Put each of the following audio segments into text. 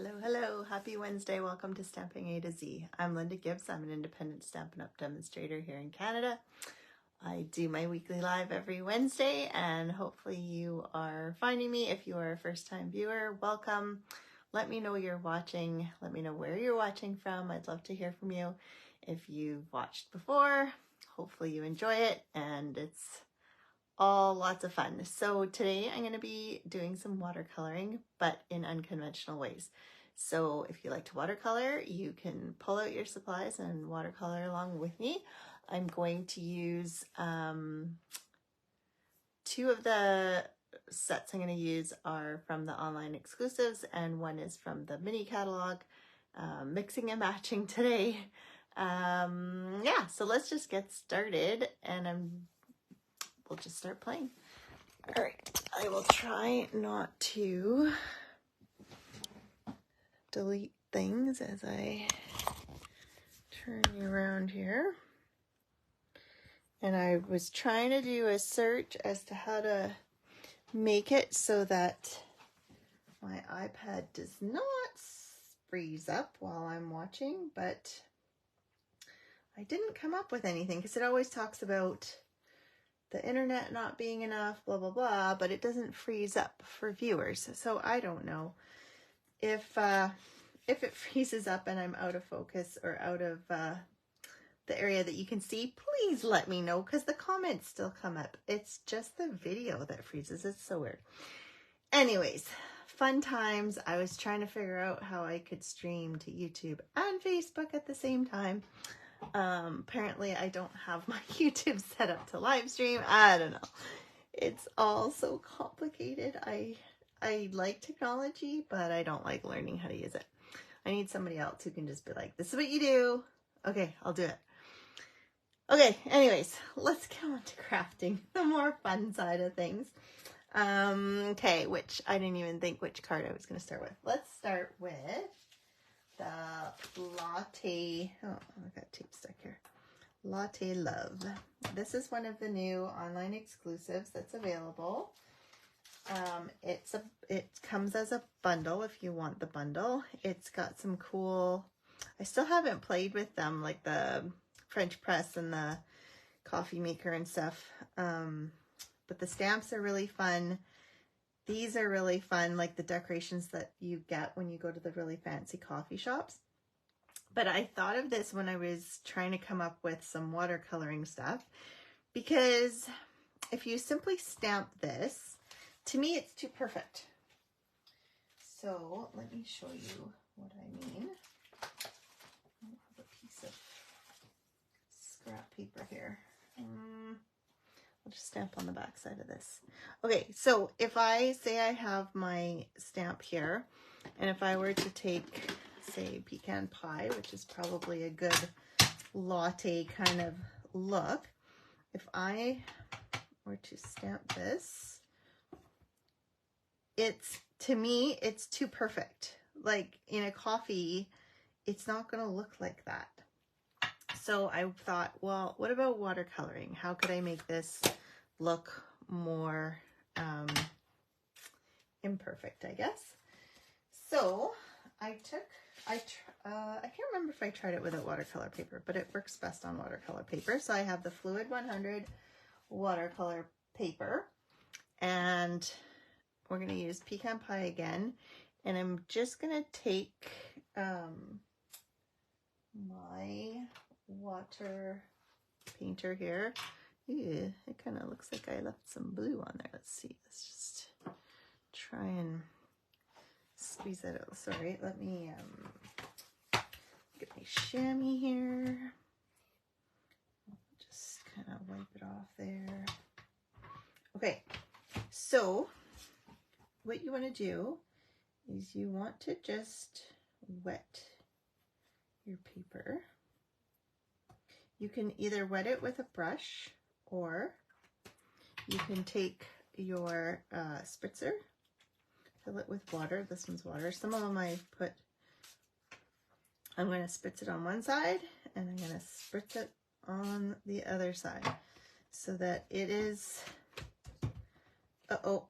Hello, hello. Happy Wednesday. Welcome to Stamping A to Z. I'm Linda Gibbs. I'm an independent Stampin' Up! Demonstrator here in Canada. I do my weekly live every Wednesday, and hopefully you are finding me. If you are a first-time viewer, welcome. Let me know you're watching. Let me know where you're watching from. I'd love to hear from you. If you've watched before, hopefully you enjoy it, and it's all lots of fun. So today I'm going to be doing some watercoloring, but in unconventional ways. So if you like to watercolor, you can pull out your supplies and watercolor along with me. I'm going to use two of the sets I'm going to use are from the online exclusives, and one is from the mini catalog. Mixing and matching today. Yeah, so let's just get started, and we'll just start playing. All right, I will try not to delete things as I turn you around here. And I was trying to do a search as to how to make it so that my iPad does not freeze up while I'm watching, but I didn't come up with anything because it always talks about the internet not being enough, blah, blah, blah, but it doesn't freeze up for viewers. So I don't know if it freezes up and I'm out of focus or out of the area that you can see. Please let me know, because the comments still come up. It's just the video that freezes. It's so weird. Anyways, fun times. I was trying to figure out how I could stream to YouTube and Facebook at the same time. Apparently I don't have my YouTube set up to live stream. I don't know. It's all so complicated. I like technology, but I don't like learning how to use it. I need somebody else who can just be like, this is what you do. Okay, I'll do it. Okay, anyways, let's get on to crafting, the more fun side of things. Okay, which I didn't even think which card I was going to start with. Let's start with the Latte, oh, I got tape stuck here. Latte Love. This is one of the new online exclusives that's available. It comes as a bundle if you want the bundle. It's got some cool, I still haven't played with them, like the French press and the coffee maker and stuff. But the stamps are really fun. These are really fun, like the decorations that you get when you go to the really fancy coffee shops. But I thought of this when I was trying to come up with some watercoloring stuff, because if you simply stamp this, to me it's too perfect. So let me show you what I mean. I have a piece of scrap paper here. I'll just stamp on the back side of this. Okay, so if I say I have my stamp here, and if I were to take, say, pecan pie, which is probably a good latte kind of look, if I were to stamp this, to me, it's too perfect. Like in a coffee, it's not going to look like that. So I thought, well, what about watercoloring? How could I make this look more imperfect, I guess? So I can't remember if I tried it without watercolor paper, but it works best on watercolor paper. So I have the Fluid 100 watercolor paper, and we're going to use pecan pie again. And I'm just going to take my water painter here. Ew, it kind of looks like I left some blue on there. Let's see. Let's just try and squeeze that out. Sorry, let me get my chamois here. Just kind of wipe it off there. Okay, so what you want to do is you want to just wet your paper. You can either wet it with a brush, or you can take your spritzer, fill it with water. This one's water. Some of them I'm going to spritz it on one side, and I'm going to spritz it on the other side so that it is, uh-oh.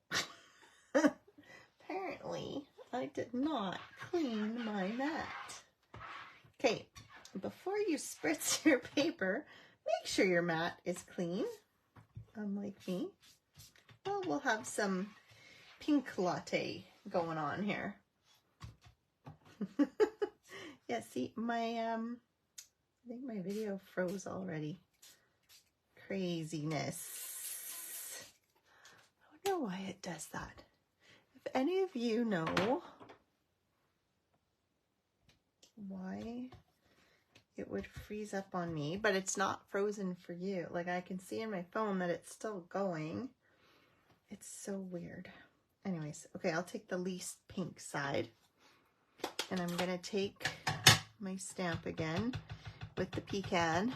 Apparently I did not clean my mat. Okay, before you spritz your paper, make sure your mat is clean, unlike me. Well, we'll have some pink latte going on here. Yeah, see, I think my video froze already. Craziness. I wonder why it does that. If any of you know why it would freeze up on me, but it's not frozen for you. Like, I can see in my phone that it's still going. It's so weird. Anyways, okay, I'll take the least pink side, and I'm gonna take my stamp again with the pecan,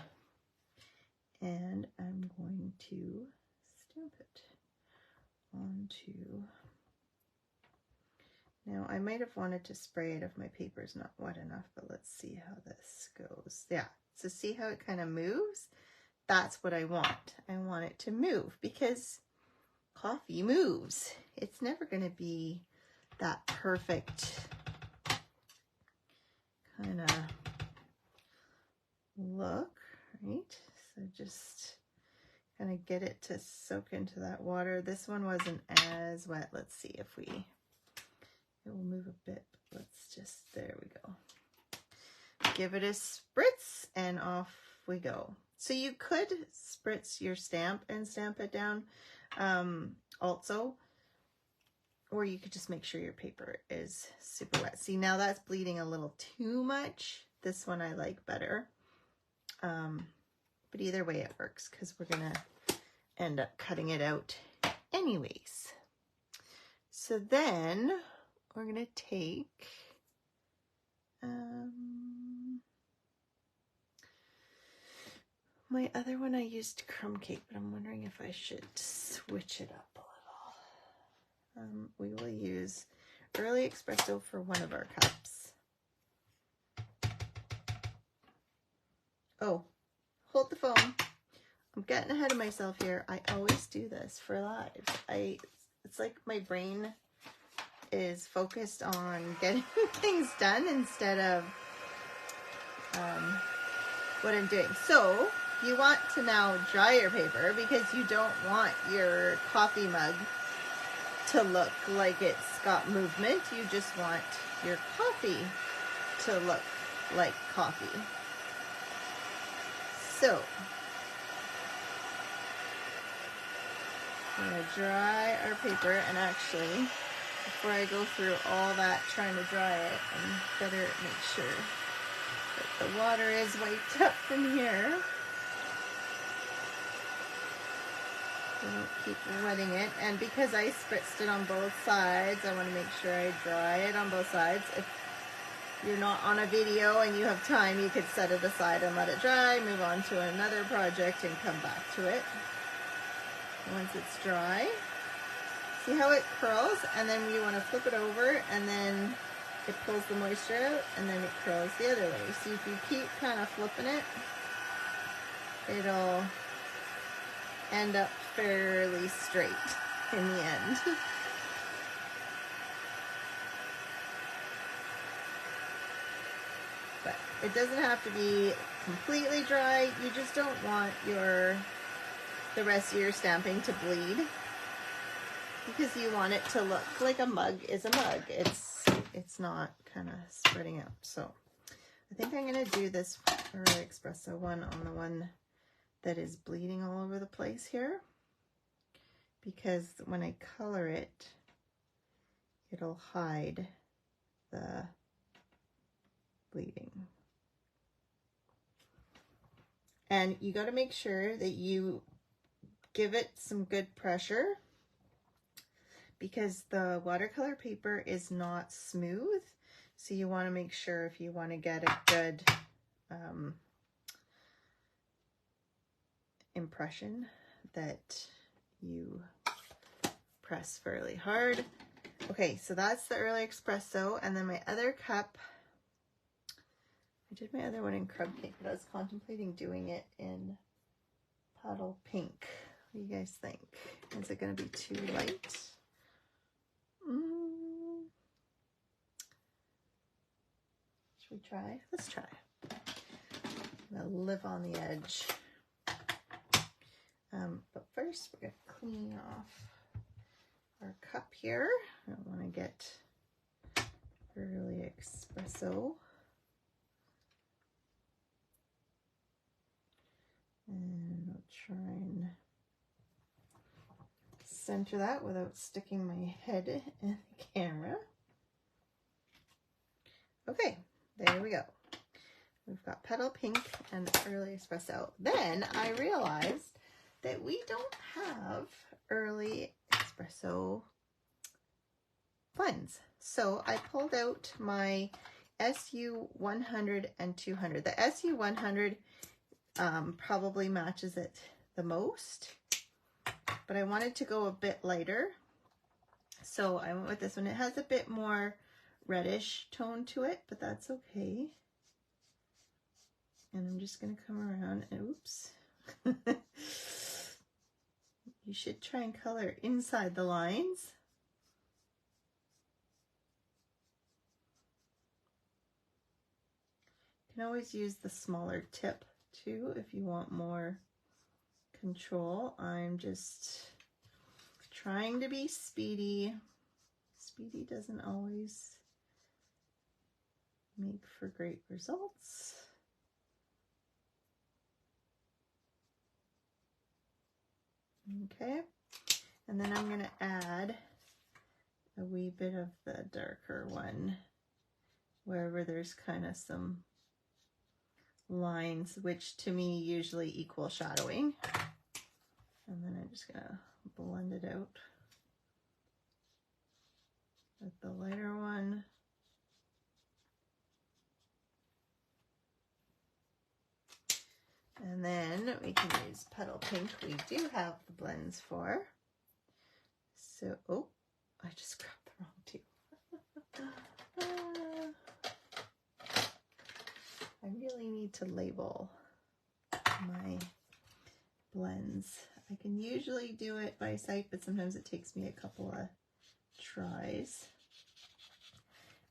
and I'm going to stamp it onto. Now, I might have wanted to spray it if my paper's not wet enough, but let's see how this goes. Yeah, so see how it kind of moves? That's what I want. I want it to move because coffee moves. It's never going to be that perfect kind of look, right? So just kind of get it to soak into that water. This one wasn't as wet. Let's see if it will move a bit. Let's just, there we go. Give it a spritz and off we go. So you could spritz your stamp and stamp it down also, or you could just make sure your paper is super wet. See, now that's bleeding a little too much. This one I like better. But either way it works because we're gonna end up cutting it out anyways. So then we're gonna take my other one. I used crumb cake, but I'm wondering if I should switch it up a little. We will use early espresso for one of our cups. Oh, hold the phone. I'm getting ahead of myself here. I always do this for live. It's like my brain is focused on getting things done instead of what I'm doing. So you want to now dry your paper because you don't want your coffee mug to look like it's got movement. You just want your coffee to look like coffee. So I'm going to dry our paper, and actually before I go through all that trying to dry it, I better make sure that the water is wiped up from here. So don't keep wetting it. And because I spritzed it on both sides, I want to make sure I dry it on both sides. If you're not on a video and you have time, you could set it aside and let it dry, move on to another project and come back to it. Once it's dry, see how it curls, and then you want to flip it over, and then it pulls the moisture out, and then it curls the other way. So if you keep kind of flipping it, it'll end up fairly straight in the end. But it doesn't have to be completely dry. You just don't want the rest of your stamping to bleed, because you want it to look like a mug is a mug. It's not kind of spreading out. So I think I'm going to do this early espresso one on the one that is bleeding all over the place here, because when I color it, it'll hide the bleeding. And you got to make sure that you give it some good pressure, because the watercolor paper is not smooth. So you want to make sure, if you want to get a good impression, that you press fairly hard. Okay, so that's the early espresso. And then my other cup, I did my other one in crumb cake, but I was contemplating doing it in puddle pink. What do you guys think? Is it going to be too light? Should we try? Let's try. I'm gonna live on the edge. But first we're gonna clean off our cup here. I don't want to get early espresso. And I'll try and center that without sticking my head in the camera. Okay, there we go. We've got petal pink and early espresso. Then I realized that we don't have early espresso blends. So I pulled out my SU 100 and 200. The SU 100 probably matches it the most, but I wanted to go a bit lighter. So I went with this one. It has a bit more reddish tone to it, but that's okay. And I'm just going to come around and oops. You should try and color inside the lines. You can always use the smaller tip too if you want more control. I'm just trying to be speedy. Speedy doesn't always make for great results. Okay, and then I'm going to add a wee bit of the darker one wherever there's kind of some lines, which to me usually equal shadowing. And then I'm just going to blend it out with the lighter one. And then we can use petal pink. We do have the blends for. So, oh, I just grabbed the wrong two. I really need to label my blends. I can usually do it by sight, but sometimes it takes me a couple of tries.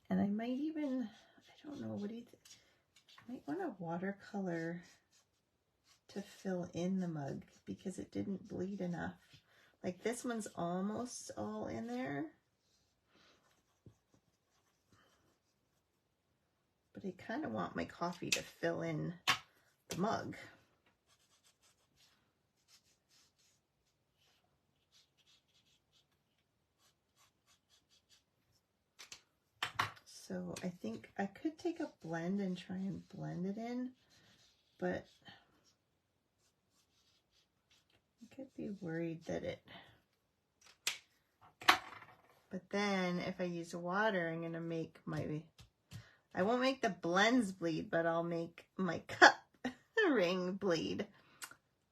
And I might even, I don't know, what do you think? I might want a watercolor to fill in the mug because it didn't bleed enough. Like this one's almost all in there, but I kind of want my coffee to fill in the mug. So I think I could take a blend and try and blend it in, but I could be worried that it, but then if I use water, I'm going to make my, I won't make the blends bleed, but I'll make my cup ring bleed.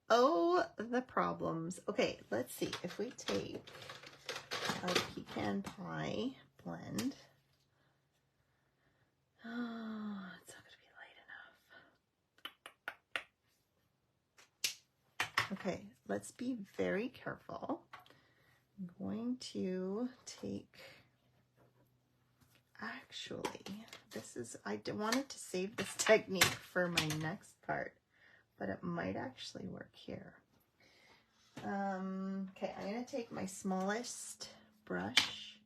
Oh, the problems. Okay, let's see. If we take our pecan pie blend, oh, it's not going to be light enough. Okay, let's be very careful. I'm going to take, actually, this is, I wanted to save this technique for my next part, but it might actually work here. Okay, I'm going to take my smallest brush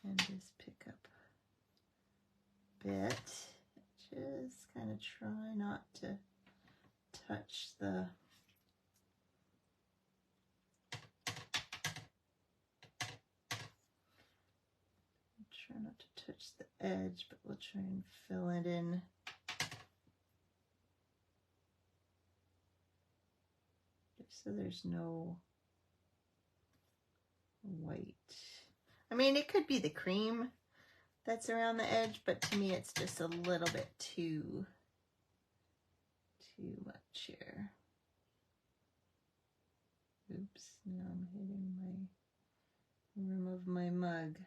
and just pick up a bit. Just kind of try not to touch the try not to touch the edge, but we'll try and fill it in. So there's no white. I mean, it could be the cream that's around the edge, but to me it's just a little bit too much here. Oops, now I'm hitting my rim of my mug.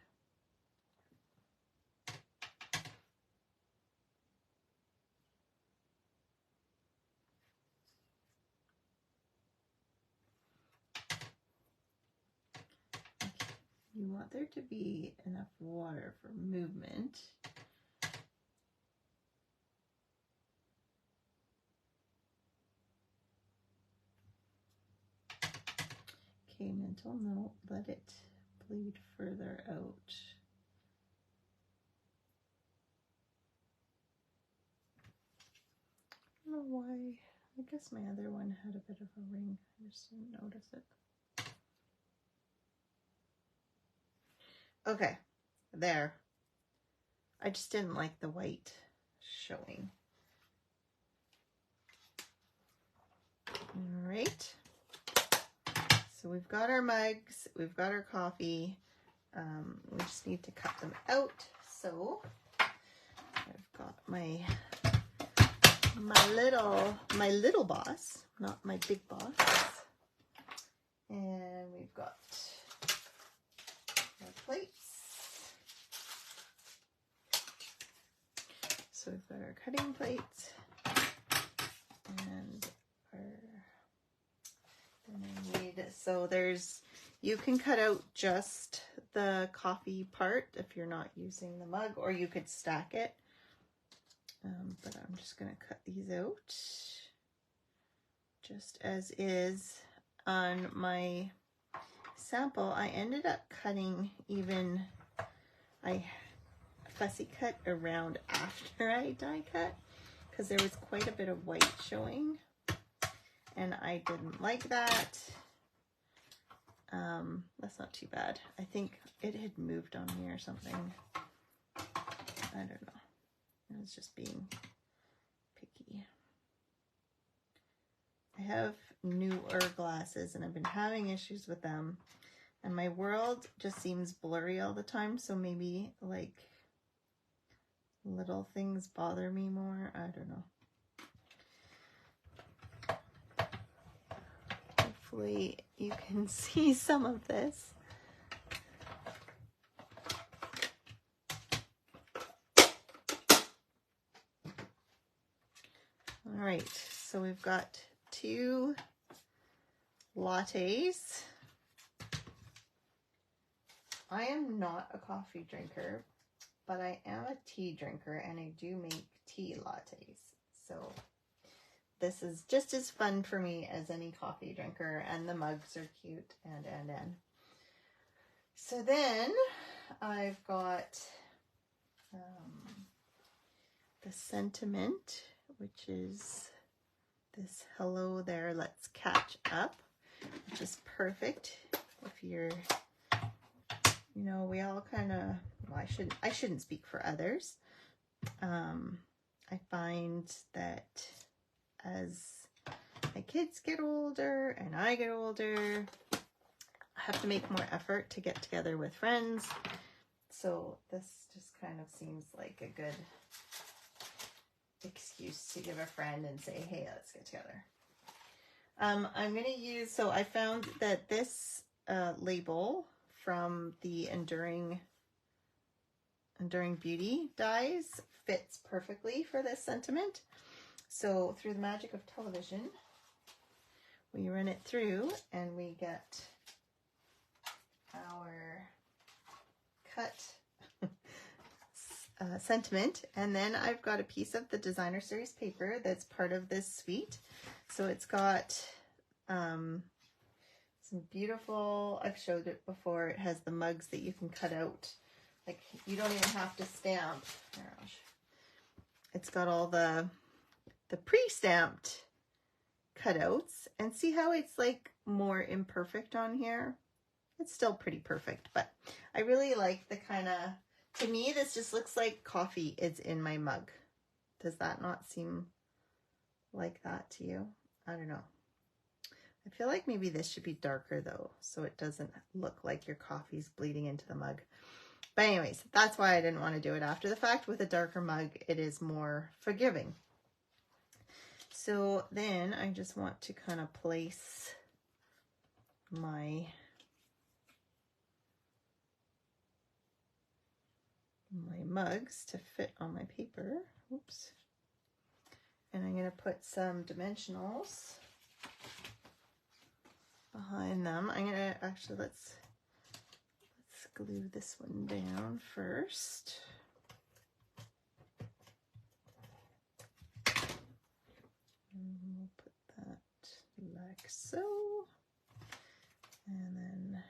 you want there to be enough water for movement. Okay, mental note, let it bleed further out. I don't know why. I guess my other one had a bit of a ring. I just didn't notice it. Okay, there. I just didn't like the white showing. All right. So we've got our mugs, we've got our coffee. We just need to cut them out. So I've got my little boss, not my big boss. And we've got our plates. So we've got our cutting plates and so you can cut out just the coffee part if you're not using the mug, or you could stack it. But I'm just going to cut these out just as is. On my sample, I ended up cutting I fussy cut around after I die cut because there was quite a bit of white showing and I didn't like that. That's not too bad. I think it had moved on me or something. I don't know. I was just being picky. I have newer glasses and I've been having issues with them, and my world just seems blurry all the time, so maybe like little things bother me more. I don't know. Hopefully you can see some of this. All right, so we've got 2 lattes. I am not a coffee drinker, but I am a tea drinker and I do make tea lattes. So this is just as fun for me as any coffee drinker, and the mugs are cute and. So then I've got the sentiment, which is this hello there, let's catch up, which is perfect if you're, you know, we all kind of, well, I shouldn't speak for others. I find that as my kids get older and I get older, I have to make more effort to get together with friends. So this just kind of seems like a good excuse to give a friend and say, hey, let's get together. I'm going to use, so I found that this label from the Enduring Beauty dyes fits perfectly for this sentiment. So through the magic of television, we run it through and we get our cut sentiment, and then I've got a piece of the designer series paper that's part of this suite. So it's got some beautiful, I've showed it before, it has the mugs that you can cut out, like you don't even have to stamp. It's got all the pre-stamped cutouts, and see how it's like more imperfect on here. It's still pretty perfect, but I really like the kind of, to me, this just looks like coffee is in my mug. Does that not seem like that to you? I don't know. I feel like maybe this should be darker though, so it doesn't look like your coffee's bleeding into the mug. But anyways, that's why I didn't want to do it after the fact. With a darker mug, it is more forgiving. So then I just want to kind of place my mugs to fit on my paper. Oops. And I'm going to put some dimensionals behind them. I'm going to actually, let's glue this one down first. And we'll put that like so. And then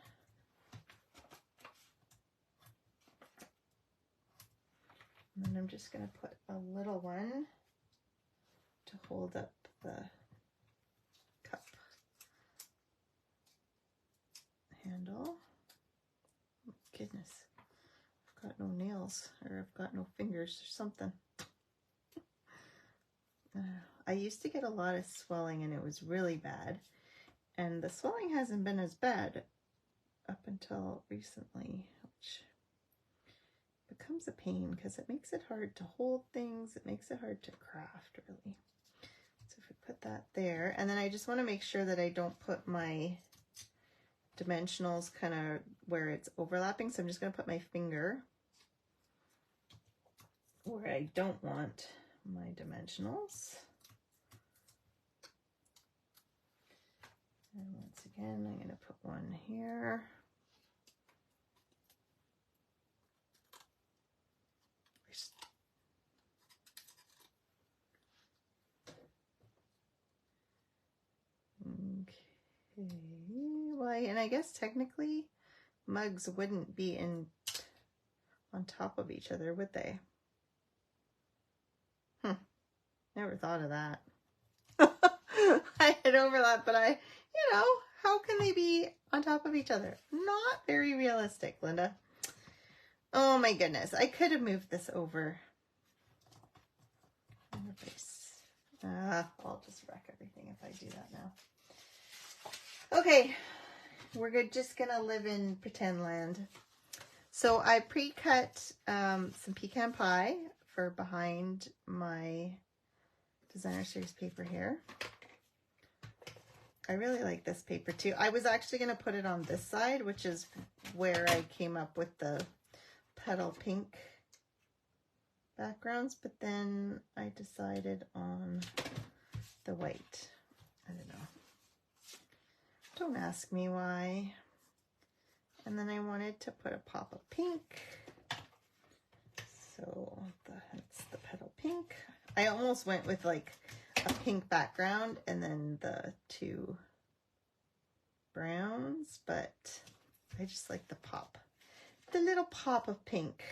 I'm just going to put a little one to hold up the cup handle. Oh, goodness, I've got no nails, or I've got no fingers or something. I used to get a lot of swelling and it was really bad. And the swelling hasn't been as bad up until recently, which becomes a pain because it makes it hard to hold things. It makes it hard to craft, really. So if we put that there, and then I just want to make sure that I don't put my dimensionals kind of where it's overlapping. So I'm just going to put my finger where I don't want my dimensionals. And once again, I'm going to put one here. Okay, well, and I guess technically mugs wouldn't be on top of each other, would they? Never thought of that. I had overlap, but how can they be on top of each other? Not very realistic, Linda. Oh my goodness, I could have moved this over. I'll just wreck everything if I do that now. Okay, we're just gonna live in pretend land. So I pre-cut some pecan pie for behind my designer series paper here. I really like this paper too. I was actually gonna put it on this side, which is where I came up with the petal pink backgrounds, but then I decided on the white. I don't know. Don't ask me why. And then I wanted to put a pop of pink. So that's the petal pink. I almost went with like a pink background and then the two browns, but I just like the pop. The little pop of pink.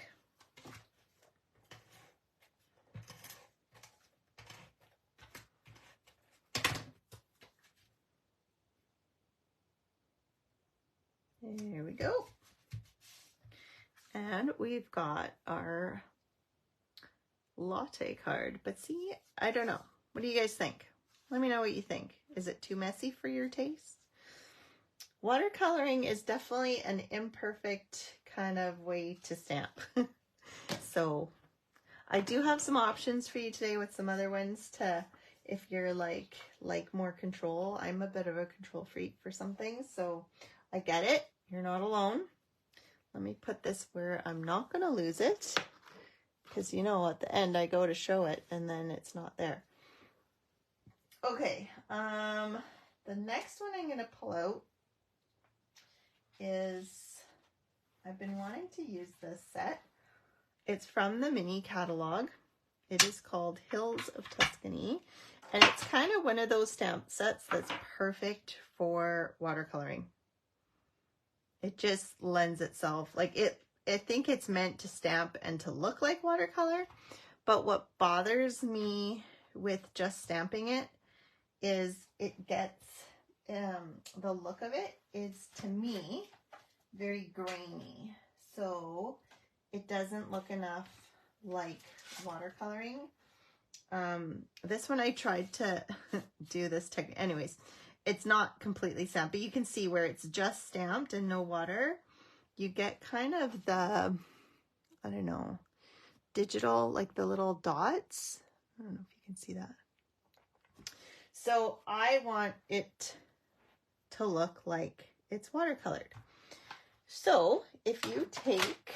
There we go. And we've got our latte card. But see, I don't know. What do you guys think? Let me know what you think. Is it too messy for your taste? Watercoloring is definitely an imperfect kind of way to stamp. So I do have some options for you today with some other ones to, if you're like more control. I'm a bit of a control freak for some things, so I get it. You're not alone. Let me put this where I'm not going to lose it, because at the end I go to show it and then it's not there. Okay, the next one I'm going to pull out is, I've been wanting to use this set. It's from the mini catalog. It is called Hills of Tuscany, and it's kind of one of those stamp sets that's perfect for watercoloring. It just lends itself, like I think it's meant to stamp and to look like watercolor, but what bothers me with just stamping it is it gets, the look of it is, to me, very grainy. So it doesn't look enough like watercoloring. This one I tried to do this technique. Anyways, it's not completely stamped, but you can see where it's just stamped and no water. You get kind of the, I don't know, digital, like the little dots. I don't know if you can see that. So I want it to look like it's watercolored. So if you take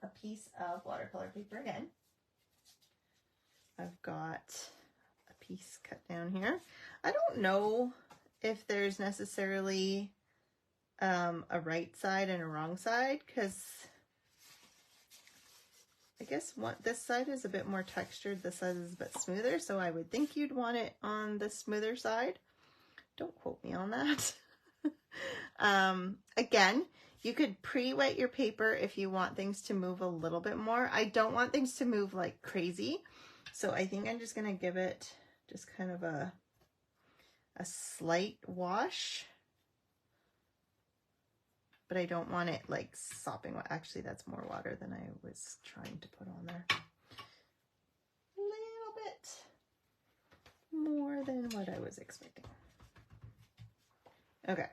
a piece of watercolor paper again, I've got a piece cut down here. I don't know if there's necessarily a right side and a wrong side, because I guess this side is a bit more textured, this side is a bit smoother, so I would think you'd want it on the smoother side. Don't quote me on that. Again, you could pre-wet your paper if you want things to move a little bit more. I don't want things to move like crazy, so I think I'm just going to give it just kind of a slight wash. But I don't want it like sopping wet. Actually, that's more water than I was trying to put on there. A little bit more than what I was expecting. Okay.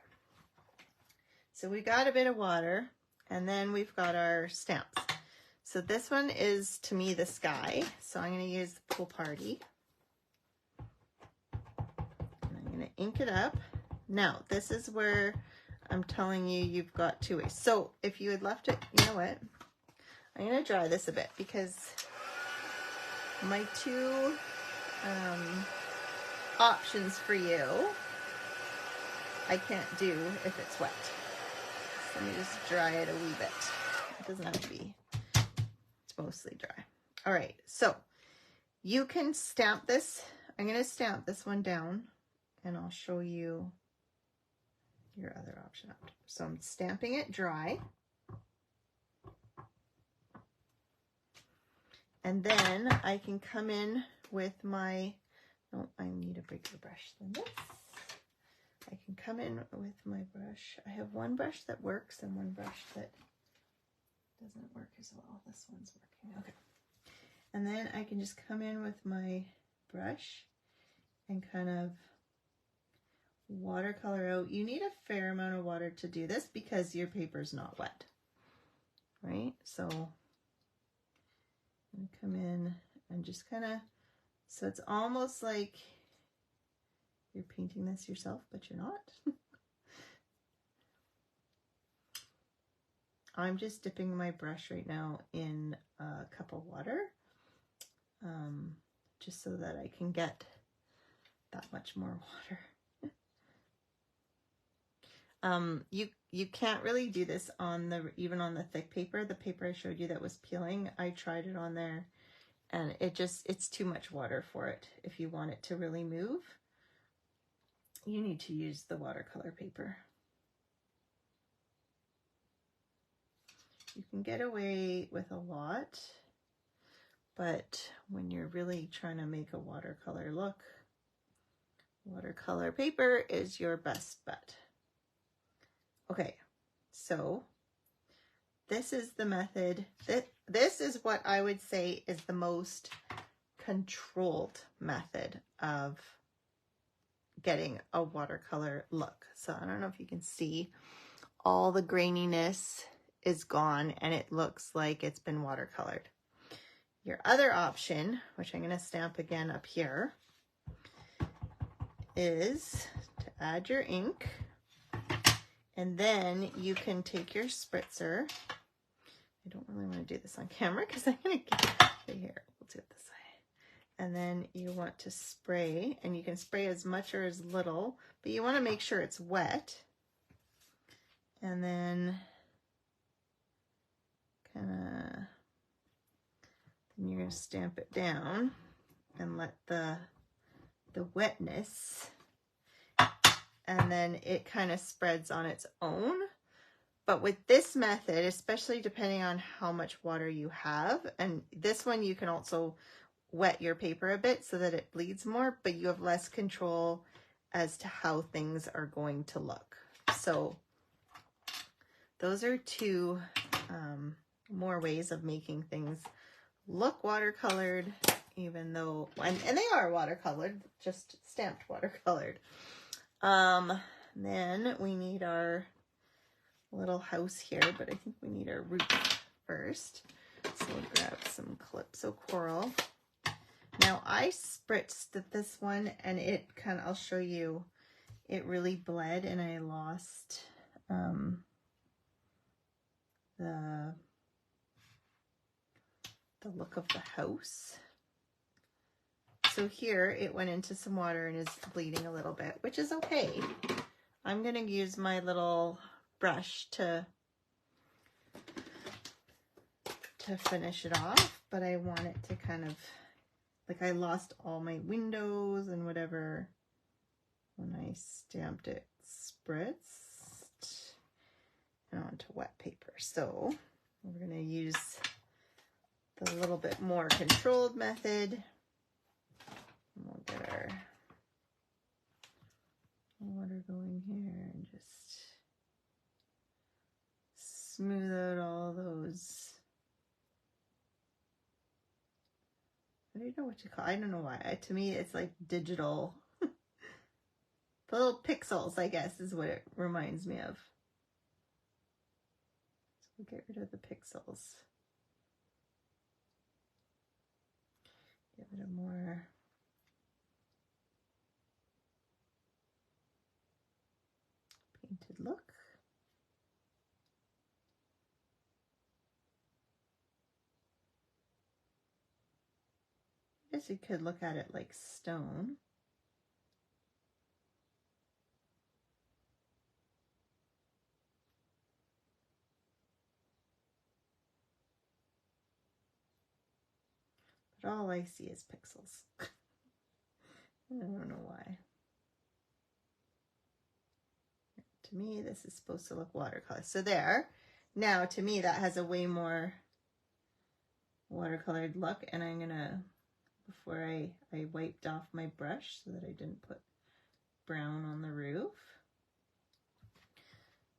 So we got a bit of water, and then we've got our stamps. So this one is, to me, the sky. So I'm going to use the Pool Party. And I'm going to ink it up. Now, this is where I'm telling you, you've got 2 ways. So if you had left it, you know what? I'm going to dry this a bit, because my 2 options for you, I can't do if it's wet. So let me just dry it a wee bit. It doesn't have to be. It's mostly dry. All right, so you can stamp this. I'm going to stamp this one down, and I'll show you your other option after. So I'm stamping it dry. And then I can come in with my, no, I need a bigger brush than this. I can come in with my brush. I have one brush that works and one brush that doesn't work as well. This one's working, okay. And then I can just come in with my brush and kind of watercolor out. You need a fair amount of water to do this because your paper's not wet, right? So I'm gonna come in and just kind of, so it's almost like you're painting this yourself, but you're not. I'm just dipping my brush right now in a cup of water, just so that I can get that much more water. You can't really do this on even on the thick paper. The paper I showed you that was peeling, I tried it on there, and it's too much water for it. If you want it to really move, you need to use the watercolor paper. You can get away with a lot, but when you're really trying to make a watercolor look, watercolor paper is your best bet. Okay, so this is the method. This is what I would say is the most controlled method of getting a watercolor look. So I don't know if you can see, all the graininess is gone and it looks like it's been watercolored. Your other option, which I'm going to stamp again up here, is to add your ink, and then you can take your spritzer. I don't really want to do this on camera because I'm going to get it here. We'll do it this way. And then you want to spray, and you can spray as much or as little, but you want to make sure it's wet. And then then you're going to stamp it down and let the wetness, and then it kind of spreads on its own. But with this method, especially depending on how much water you have, and this one you can also wet your paper a bit so that it bleeds more, but you have less control as to how things are going to look. So those are 2 more ways of making things look watercolored, even though, and they are watercolored, just stamped watercolored. Then we need our little house here, but I think we need our roof first. So we'll grab some Calypso Coral. Now I spritzed this one, and it kind of, I'll show you, it really bled, and I lost the look of the house. So here it went into some water and is bleeding a little bit, which is okay. I'm going to use my little brush to finish it off, but I want it to kind of, like, I lost all my windows and whatever when I stamped it spritzed and onto wet paper. So we're going to use the little bit more controlled method. And we'll get our water going here and just smooth out all those. I don't know what to call. I don't know why. To me, it's like digital. The little pixels, I guess, is what it reminds me of. So we'll get rid of the pixels. Give it a more painted look. I guess you could look at it like stone. But all I see is pixels. I don't know why. To me, this is supposed to look watercolor. So there. Now, to me, that has a way more watercolored look. And I'm going to, before I wiped off my brush so that I didn't put brown on the roof.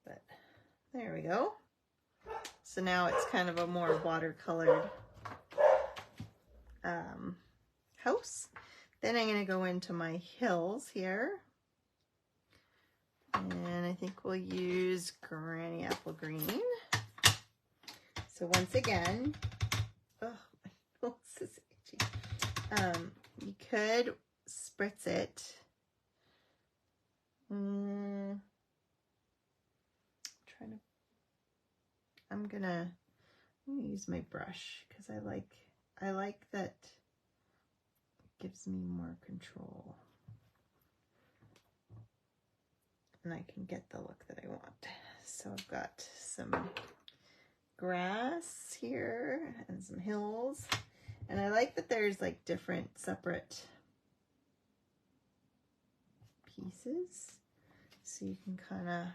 But there we go. So now it's kind of a more watercolored house. Then I'm going to go into my hills here. And I think we'll use Granny Apple Green. So once again, oh, my nose is itchy. You could spritz it. I'm gonna use my brush because I like that it gives me more control. And I can get the look that I want. So I've got some grass here and some hills. And I like that there's like different separate pieces. So you can kind of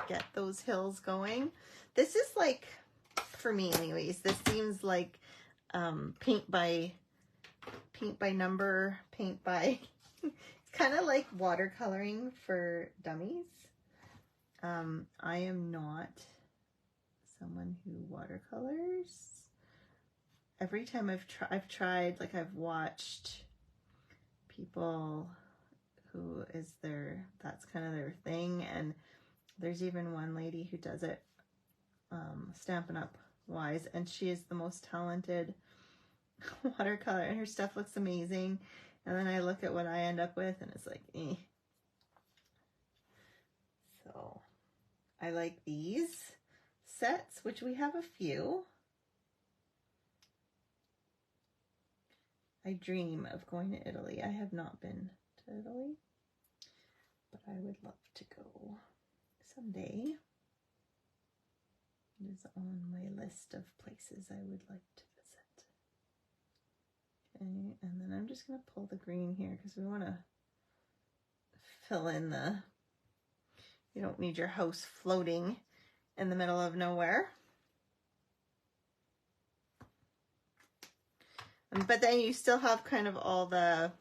get those hills going. This is like, for me anyways, this seems like paint by number, paint by, it's kind of like watercoloring for dummies. I am not someone who watercolors. Every time I've tried, like I've watched people who is that's kind of their thing, and there's even one lady who does it Stampin' Up wise, and she is the most talented watercolor, and her stuff looks amazing. And then I look at what I end up with, and it's like, eh. So I like these sets, which we have a few. I dream of going to Italy. I have not been to Italy, but I would love to go someday. It is on my list of places I would like to visit. Okay, and then I'm just going to pull the green here because we want to fill in you don't need your house floating in the middle of nowhere. But then you still have kind of all the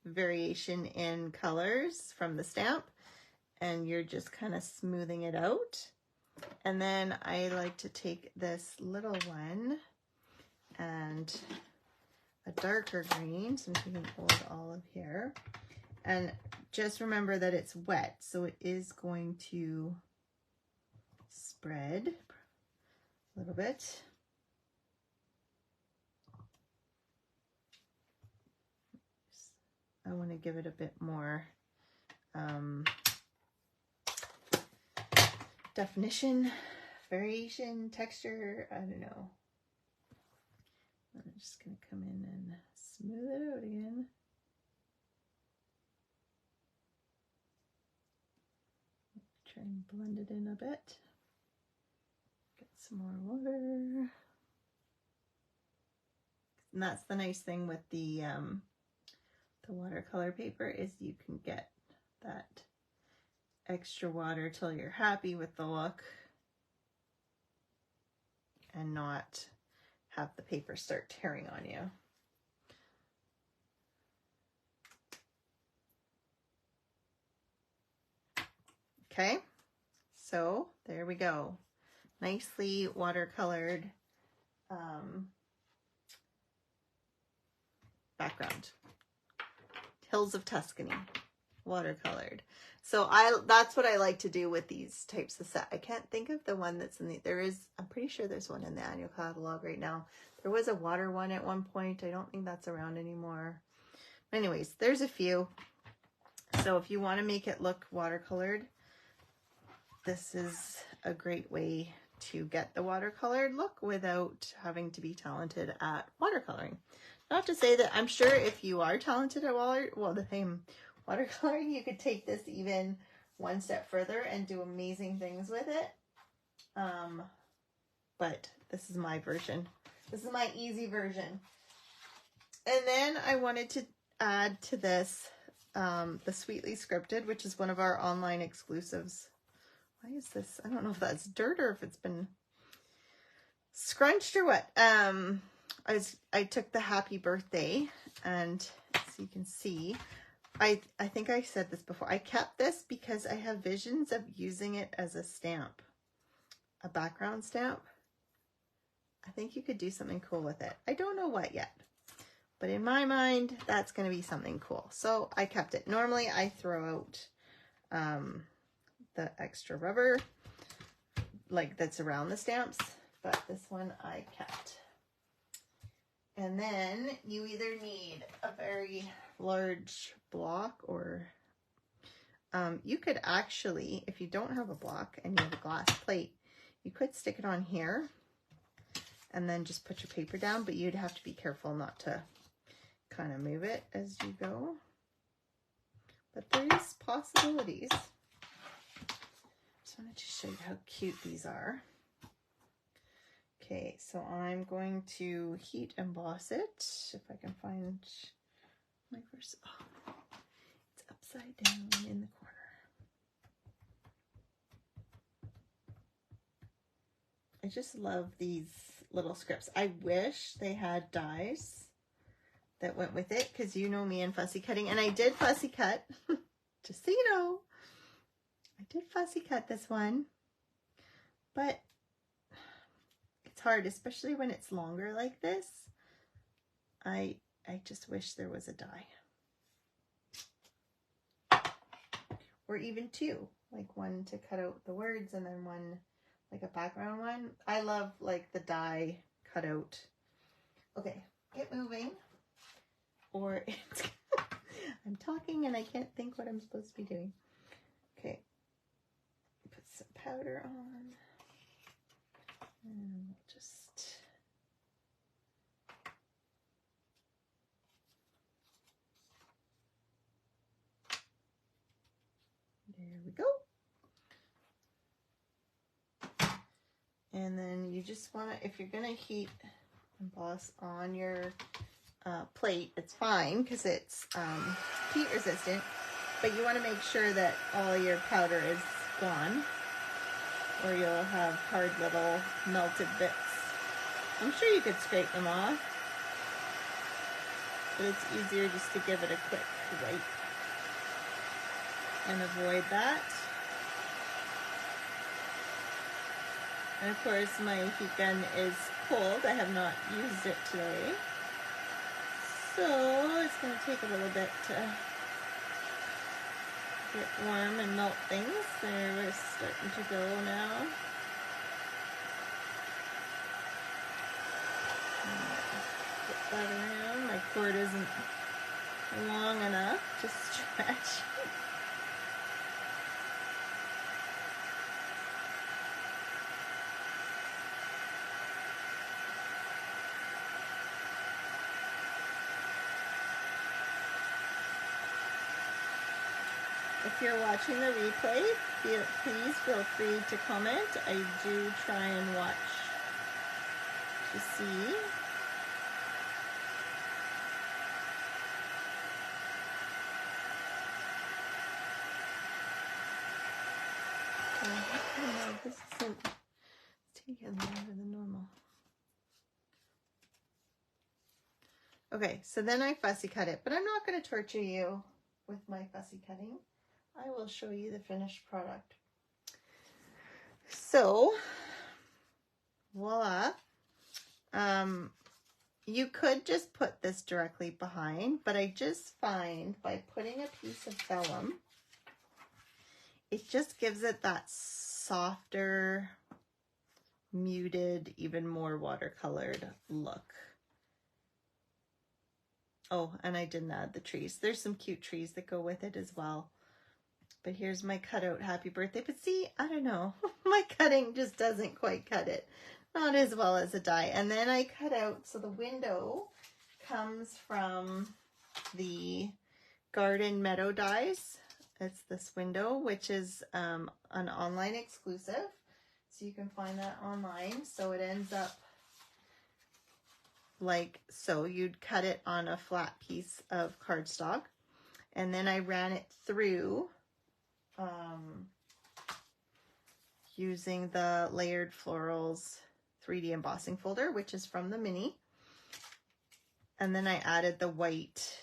variation in colors from the stamp, and you're just kind of smoothing it out. And then I like to take this little one and a darker green, so I'm taking Old Olive here, and just remember that it's wet, so it is going to spread a little bit. I want to give it a bit more definition, variation, texture, I don't know. I'm just going to come in and smooth it out again. Try and blend it in a bit. Some more water. And that's the nice thing with the watercolor paper is you can get that extra water till you're happy with the look and not have the paper start tearing on you. Okay, so there we go. Nicely watercolored background. Hills of Tuscany, watercolored. So that's what I like to do with these types of set. I can't think of the one that's in the, I'm pretty sure there's one in the annual catalog right now. There was a water one at one point. I don't think that's around anymore. Anyways, there's a few. So if you want to make it look watercolored, this is a great way to get the watercolored look without having to be talented at watercoloring. Not to say that I'm sure if you are talented at watercoloring, you could take this even one step further and do amazing things with it. But this is my version. This is my easy version. And then I wanted to add to this the Sweetly Scripted, which is one of our online exclusives. Why is this? I don't know if that's dirt or if it's been scrunched or what. I took the happy birthday, and so you can see, I think I said this before. I kept this because I have visions of using it as a stamp, a background stamp. I think you could do something cool with it. I don't know what yet, but in my mind, that's going to be something cool. So I kept it. Normally I throw out the extra rubber like that's around the stamps, but this one I kept. And then you either need a very large block or you could actually, if you don't have a block and you have a glass plate, you could stick it on here and then just put your paper down, but you'd have to be careful not to kind of move it as you go. But there's possibilities. Just wanted to show you how cute these are. Okay, so I'm going to heat emboss it, if I can find my first, oh, it's upside down in the corner. I just love these little scripts. I wish they had dies that went with it, because you know me and fussy cutting, and I did fussy cut, just so you know, I did fussy cut this one, but it's hard, especially when it's longer like this. I just wish there was a die. Or even two, like one to cut out the words and then one like a background one. I love like the die cut out. Okay, get moving. Or it's I'm talking and I can't think what I'm supposed to be doing. Okay, put some powder on. And we'll just there we go. And then you just want to, if you're going to heat emboss on your plate, it's fine because it's heat resistant, but you want to make sure that all your powder is gone, or you'll have hard little melted bits. I'm sure you could scrape them off, but it's easier just to give it a quick wipe and avoid that. And of course my heat gun is cold. I have not used it today. So it's going to take a little bit to get warm and melt things. There, we're starting to go now. Put that around. My cord isn't long enough to stretch. If you're watching the replay, please feel free to comment. I do try and watch to see. This isn't taking longer than normal. Okay, so then I fussy cut it, but I'm not going to torture you with my fussy cutting. I will show you the finished product. So, voila. You could just put this directly behind, but I just find by putting a piece of vellum, it just gives it that softer, muted, even more watercolored look. Oh, and I didn't add the trees. There's some cute trees that go with it as well. But here's my cutout happy birthday. But see, I don't know. My cutting just doesn't quite cut it. Not as well as a die. And then I cut out, so the window comes from the Garden Meadow dies. It's this window, which is an online exclusive. So you can find that online. So it ends up like so. You'd cut it on a flat piece of cardstock. And then I ran it through using the Layered Florals 3D embossing folder, which is from the mini. And then I added the white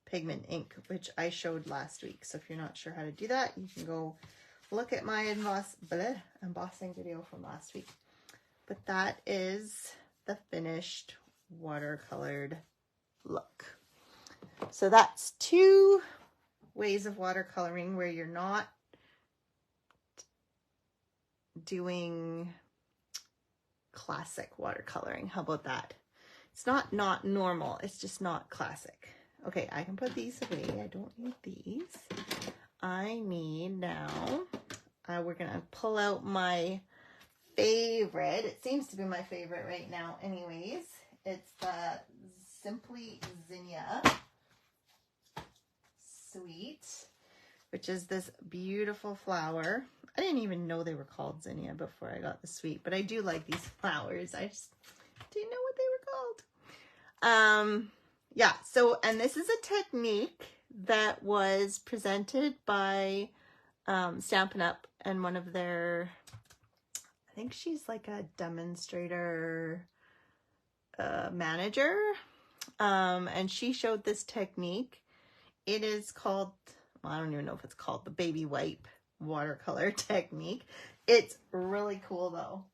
pigment ink, which I showed last week. So if you're not sure how to do that, you can go look at my embossing video from last week. But that is the finished watercolored look. So that's 2 ways of watercoloring where you're not doing classic watercoloring. How about that? It's not normal, it's just not classic. Okay, I can put these away. I don't need these. I need now, we're gonna pull out my favorite. It seems to be my favorite right now anyways. It's the Simply Zinnia Sweet, which is this beautiful flower. I didn't even know they were called zinnia before I got the sweet, but I do like these flowers. I just didn't know what they were called. Yeah, so, and this is a technique that was presented by Stampin' Up! And one of their, I think she's like a demonstrator manager, and she showed this technique. It is called, well, I don't even know if it's called the baby wipe watercolor technique. It's really cool though.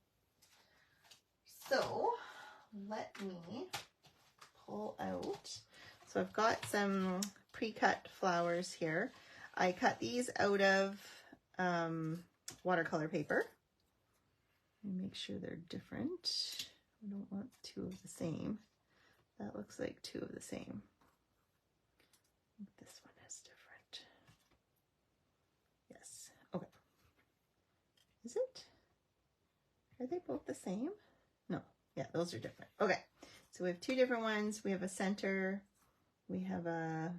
So let me pull out. So I've got some pre-cut flowers here. I cut these out of watercolor paper. Make sure they're different. I don't want 2 of the same. That looks like 2 of the same. This one is different. Yes. Okay. Is it? Are they both the same? No. Yeah, those are different. Okay. So we have 2 different ones. We have a center. We have a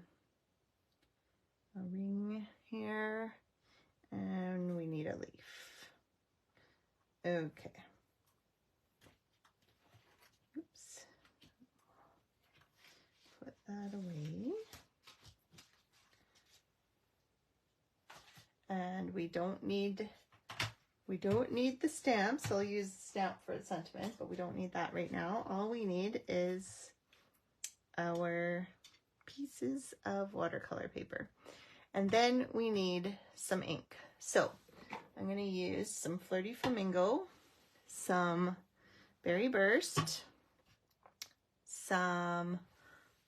ring here. And we need a leaf. Okay. Oops. Put that away. And we don't need the stamp, so I'll use the stamp for the sentiment, but we don't need that right now. All we need is our pieces of watercolor paper. And then we need some ink. So I'm going to use some Flirty Flamingo, some Berry Burst, some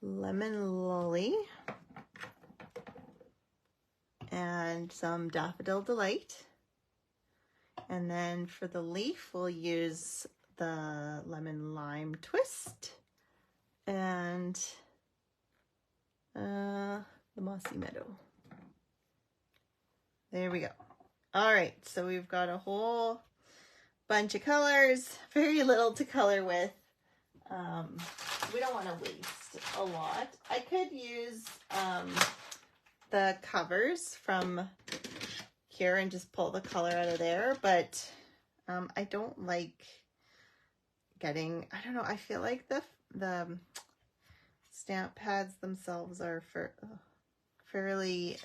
Lemon Lily, and some Daffodil Delight. And then for the leaf, we'll use the Lemon Lime Twist and the Mossy Meadow. There we go. All right, so we've got a whole bunch of colors, very little to color with. We don't want to waste a lot. I could use the covers from here and just pull the color out of there, but I don't like getting, I don't know, I feel like the stamp pads themselves are fairly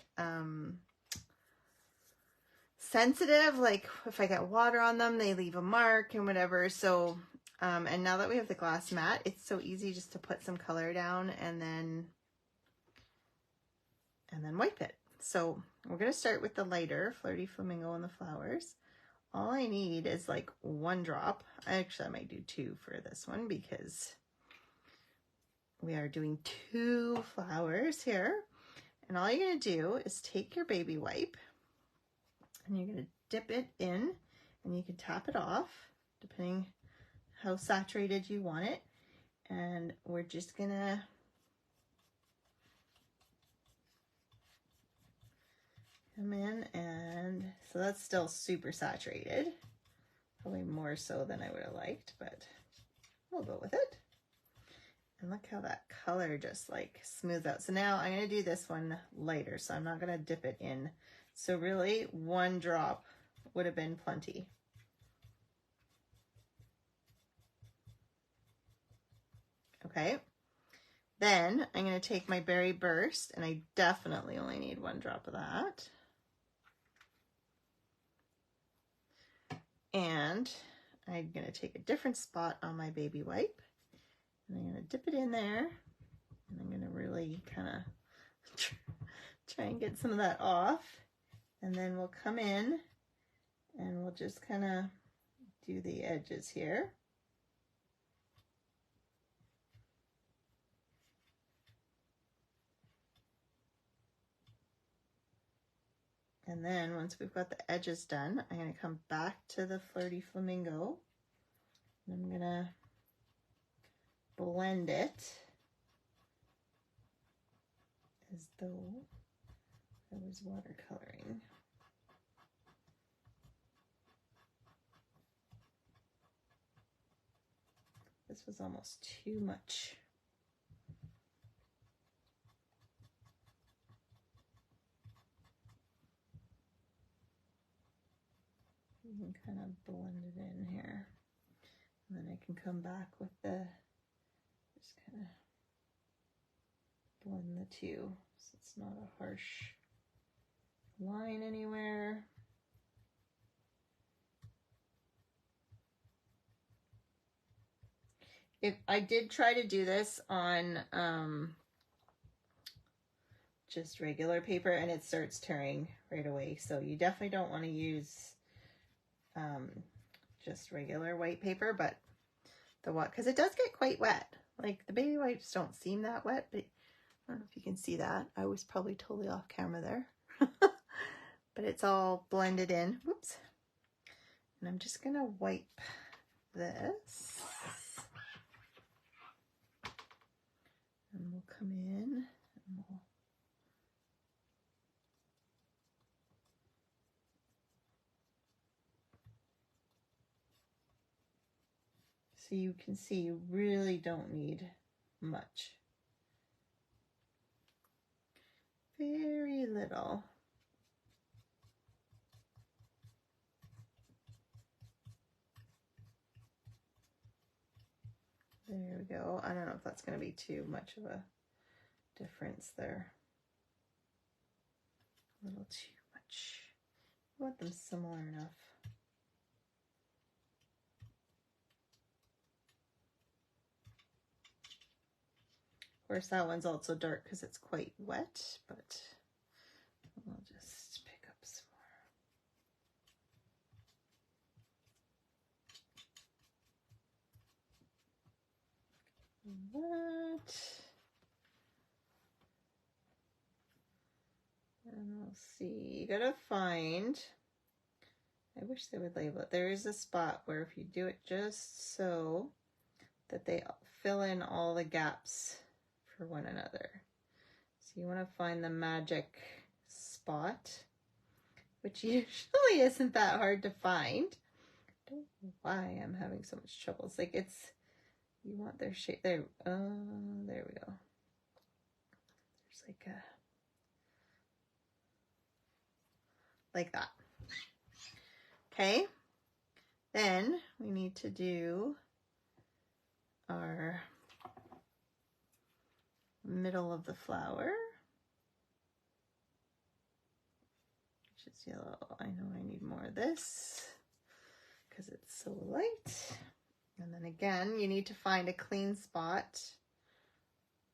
sensitive. Like if I get water on them, they leave a mark and whatever. So and now that we have the glass mat, it's so easy just to put some color down and then wipe it. So we're going to start with the lighter Flirty Flamingo and the flowers. All I need is like 1 drop. Actually, I might do 2 for this one because we are doing 2 flowers here. And all you're going to do is take your baby wipe and you're going to dip it in, and you can tap it off depending how saturated you want it. And we're just going to come in, and so that's still super saturated, probably more so than I would have liked, but we'll go with it. And look how that color just like smooths out. So now I'm going to do this one lighter, so I'm not going to dip it in. So really 1 drop would have been plenty. Okay, then I'm going to take my Berry Burst, and I definitely only need 1 drop of that. And I'm going to take a different spot on my baby wipe, and I'm going to dip it in there, and I'm going to really kind of try and get some of that off. And then we'll come in and we'll just kind of do the edges here. And then once we've got the edges done, I'm going to come back to the Flirty Flamingo, and I'm going to blend it as though I was watercoloring. This was almost too much. You can kind of blend it in here. And then I can come back with the, just kind of blend the 2 so it's not a harsh line anywhere. If I did try to do this on just regular paper, and it starts tearing right away, so you definitely don't want to use just regular white paper, but the what, because it does get quite wet. Like the baby wipes don't seem that wet, but I don't know if you can see that. I was probably totally off camera there. But it's all blended in. Whoops. And I'm just gonna wipe this. And we'll come in and we'll so you can see you really don't need much. Very little. There we go. I don't know if that's going to be too much of a difference there. A little too much. I want them similar enough. Of course, that one's also dark because it's quite wet, but I'll just pick up some more. That. And we'll see. You gotta find, I wish they would label it. There is a spot where if you do it just so that they fill in all the gaps for one another. So you want to find the magic spot, which usually isn't that hard to find. I don't know why I'm having so much trouble. It's like it's, you want their shape there. There we go. There's like a like that. Okay, then we need to do our middle of the flower, which is yellow. I know I need more of this because it's so light. And then again, you need to find a clean spot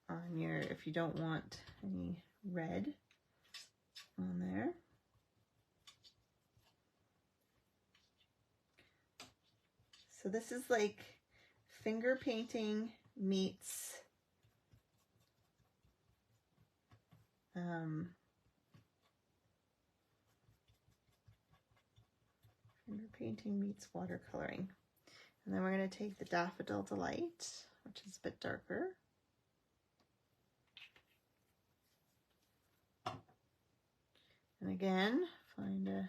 on your, if you don't want any red on there. So this is like finger painting meets watercoloring. And then we're going to take the Daffodil Delight, which is a bit darker. And again, find a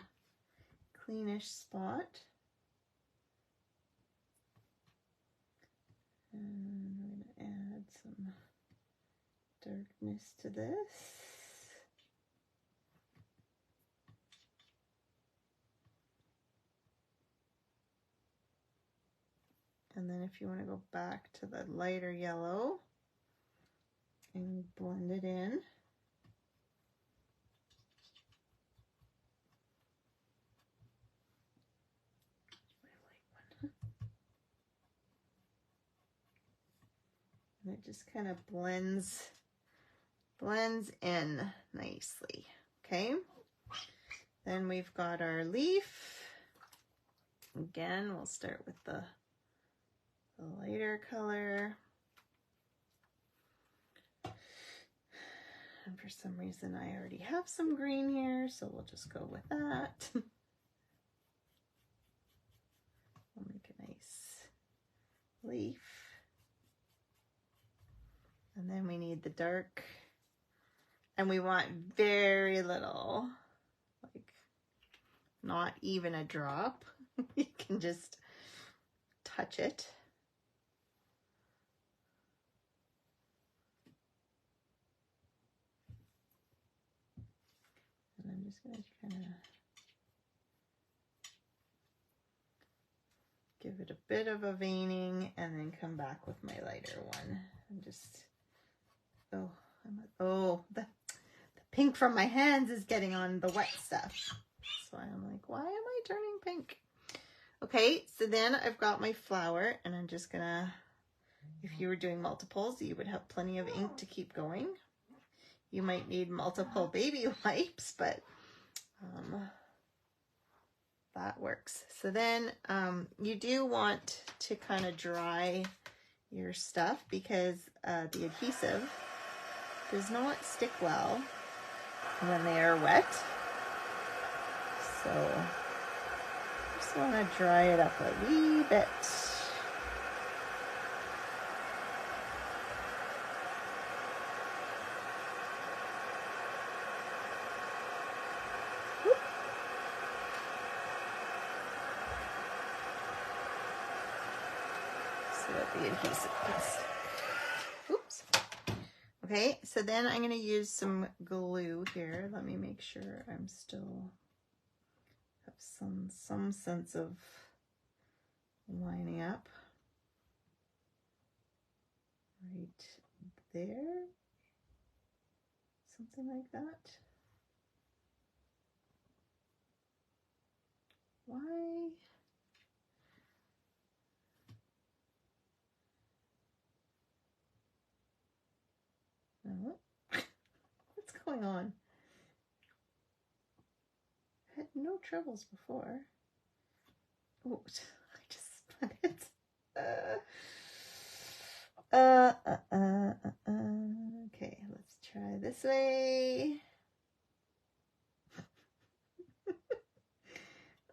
cleanish spot. And we're going to add some darkness to this. And then if you want to go back to the lighter yellow and blend it in. And it just kind of blends in nicely. Okay. Then we've got our leaf. Again, we'll start with the lighter color. And for some reason I already have some green here, so we'll just go with that. We'll make a nice leaf. And then we need the dark. And we want very little, like not even a drop. You can just touch it. And I'm just going to kind of give it a bit of a veining and then come back with my lighter one. I'm just, the pink from my hands is getting on the wet stuff. So I'm like, why am I turning pink? Okay, so then I've got my flower and I'm just gonna, if you were doing multiples, you would have plenty of ink to keep going. You might need multiple baby wipes, but that works. So then you do want to kind of dry your stuff because the adhesive does not stick well when they are wet. So just want to dry it up a wee bit. So that the adhesive can stick. Oops. Okay, so then I'm going to use some glue here. Let me make sure I'm still have some sense of lining up right there, something like that. Why? No. What's going on? I had no troubles before. Oh, I just spun it. Okay, let's try this way.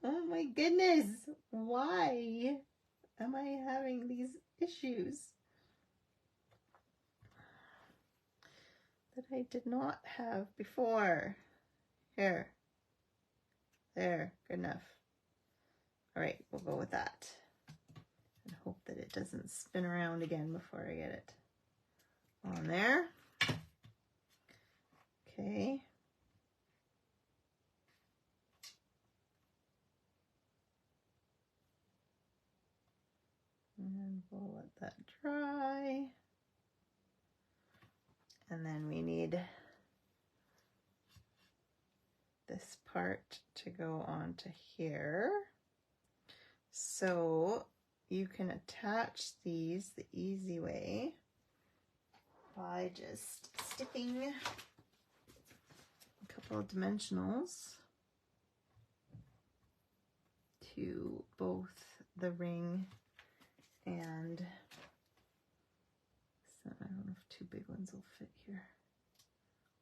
Oh my goodness, why am I having these issues that I did not have before? Here, there, good enough. All right, we'll go with that and hope that it doesn't spin around again before I get it on there. Okay. We'll let that dry. And then we need this part to go onto here. So you can attach these the easy way by just sticking a couple of dimensionals to both the ring and so I don't know if two big ones will fit here.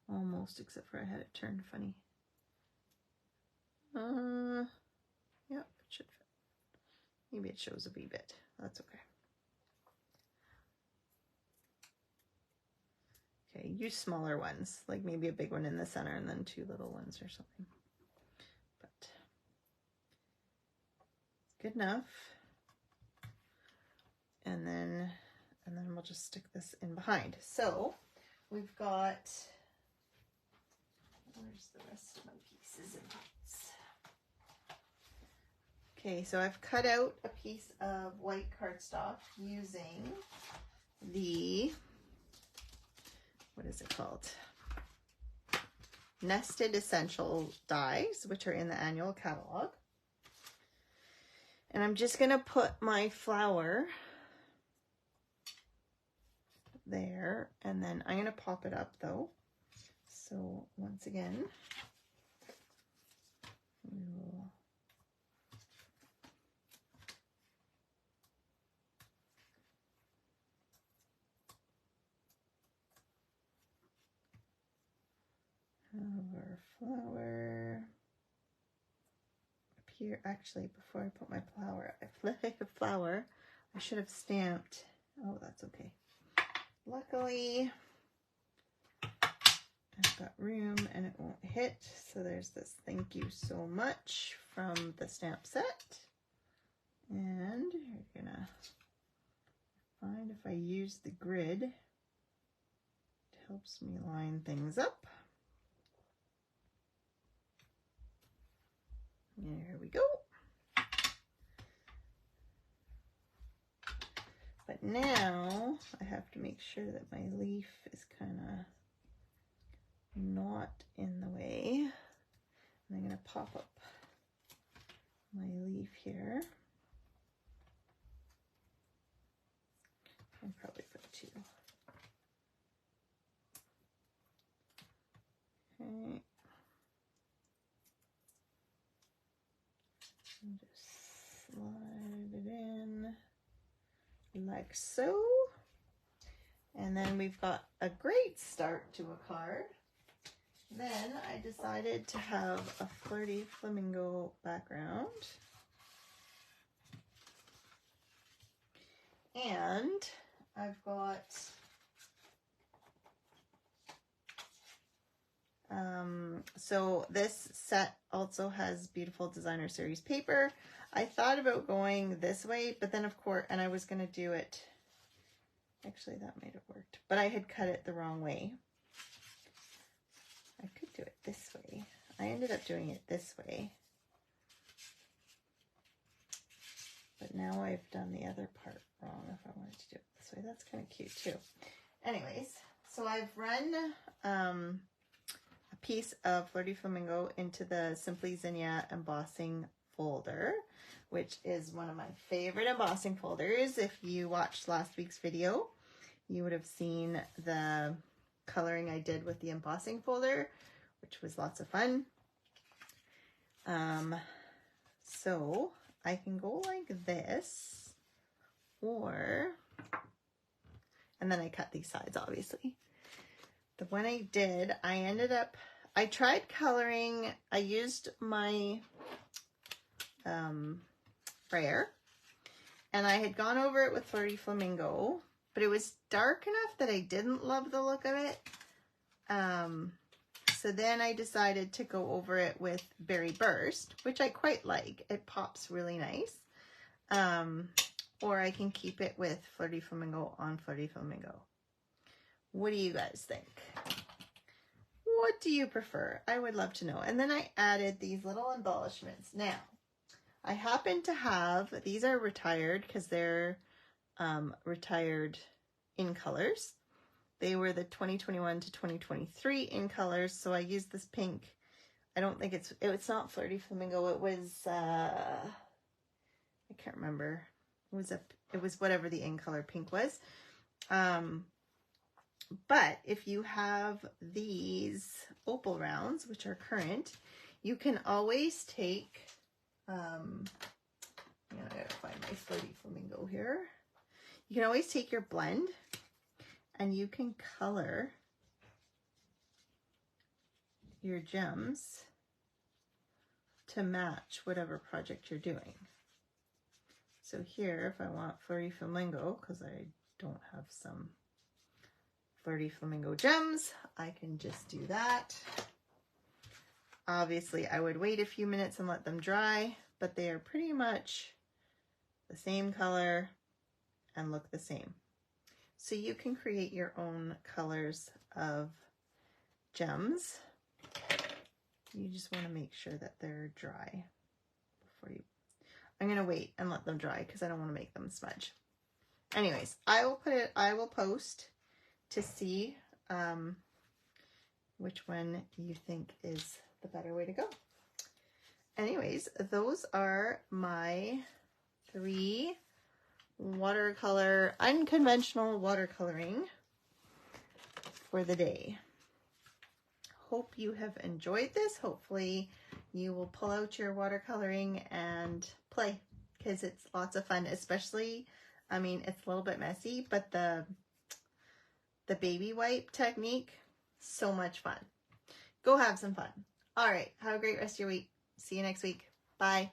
Almost, except for I had it turned funny. Yep, it should fit. Maybe it shows a wee bit. That's okay. Okay, use smaller ones, like maybe a big one in the center and then two little ones or something. But good enough. And then we'll just stick this in behind. So we've got, where's the rest of my pieces and parts? Okay, so I've cut out a piece of white cardstock using the, what is it called? Nested Essential dies, which are in the annual catalog. And I'm just gonna put my flower there, and then I'm gonna pop it up though. So once again, we will have our flower up here. Actually, before I put my flower, I should have stamped. Oh, that's okay. Luckily, I've got room and it won't hit. So there's this thank you so much from the stamp set. And you're gonna find if I use the grid, it helps me line things up. There we go. But now I have to make sure that my leaf is kind of not in the way. And I'm going to pop up my leaf here. I'll probably put two. Okay. And just slide it in like so. And then we've got a great start to a card. Then I decided to have a flirty flamingo background. And I've got so this set also has beautiful designer series paper. I thought about going this way, but then of course, and I was going to do it, actually that might have worked, but I had cut it the wrong way. I could do it this way. I ended up doing it this way. But now I've done the other part wrong if I wanted to do it this way. That's kind of cute too. Anyways, so I've run a piece of Flirty Flamingo into the Simply Zinnia embossing folder, which is one of my favorite embossing folders. If you watched last week's video, you would have seen the coloring I did with the embossing folder, which was lots of fun. So I can go like this, or, and then I cut these sides, obviously. The one I did, I tried coloring, I used my sprayer, and I had gone over it with Flirty Flamingo, but it was dark enough that I didn't love the look of it. So then I decided to go over it with Berry Burst, which I quite like. It pops really nice. Or I can keep it with Flirty Flamingo on Flirty Flamingo. What do you guys think? What do you prefer? I would love to know. And then I added these little embellishments. Now, I happen to have, these are retired because they're retired in colors. They were the 2021 to 2023 in colors, so I used this pink. I don't think it's not Flirty Flamingo. It was I can't remember. It was whatever the in color pink was. But if you have these opal rounds, which are current, you can always take I gotta find my Flirty Flamingo here. You can always take your blend and you can color your gems to match whatever project you're doing. So here, if I want Flirty Flamingo, because I don't have some Flirty Flamingo gems, I can just do that. Obviously, I would wait a few minutes and let them dry, but they are pretty much the same color and look the same. So you can create your own colors of gems. You just want to make sure that they're dry before you... I'm going to wait and let them dry because I don't want to make them smudge. Anyways, I will post to see which one you think is the better way to go. Anyways, those are my 3 watercolor, unconventional watercoloring for the day. Hope you have enjoyed this. Hopefully you will pull out your watercoloring and play, because it's lots of fun, especially, I mean, it's a little bit messy, but the baby wipe technique, so much fun. Go have some fun. All right, have a great rest of your week. See you next week. Bye.